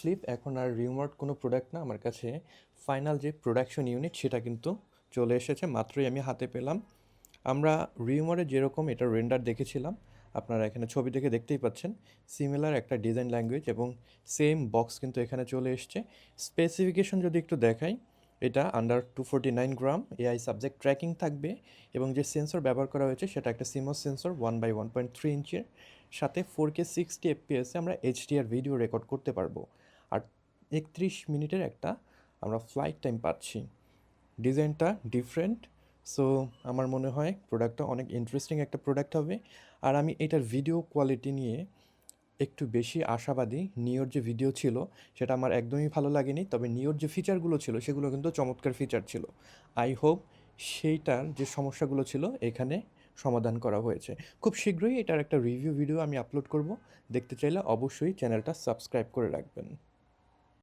Flip এখন আর remote কোনো product না, আমার কাছে ফাইনাল যে প্রোডাকশন ইউনিট সেটা কিন্তু চলে এসেছে, মাত্রই আমি হাতে পেলাম। আমরা রিমোটে যেরকম এটা রেন্ডার দেখেছিলাম, আপনারা এখানে ছবি দেখে দেখতেই পাচ্ছেন সিমিলার একটা ডিজাইন ল্যাঙ্গুয়েজ এবং সেম বক্স কিন্তু এখানে চলে এসছে। স্পেসিফিকেশন যদি একটু দেখাই, এটা আন্ডার 249 গ্রাম এআই সাবজেক্ট ট্র্যাকিং থাকবে এবং যে সেন্সর ব্যবহার করা হয়েছে সেটা একটা সিমোস সেন্সর 1/1.3 ইঞ্চির, সাথে 4K 60 এফপিএসে আমরা এইচডিআর ভিডিও রেকর্ড করতে পারবো। আর 31 মিনিটের একটা আমরা ফ্লাইট টাইম পাচ্ছি। ডিজাইনটা ডিফারেন্ট, সো আমার মনে হয় প্রোডাক্টটা অনেক ইন্টারেস্টিং একটা প্রোডাক্ট হবে। আর আমি এটার ভিডিও কোয়ালিটি নিয়ে একটু বেশি আশাবাদী। নিওর যে ভিডিও ছিল সেটা আমার একদমই ভালো লাগেনি, তবে নিওর যে ফিচারগুলো ছিল সেগুলো কিন্তু চমৎকার ফিচার ছিল। আই হোপ সেইটার যে সমস্যাগুলো ছিল এখানে সমাধান করা হয়েছে। খুব শীঘ্রই এটার একটা রিভিউ ভিডিও আমি আপলোড করব, দেখতে চাইলে অবশ্যই চ্যানেলটা সাবস্ক্রাইব করে রাখবেন।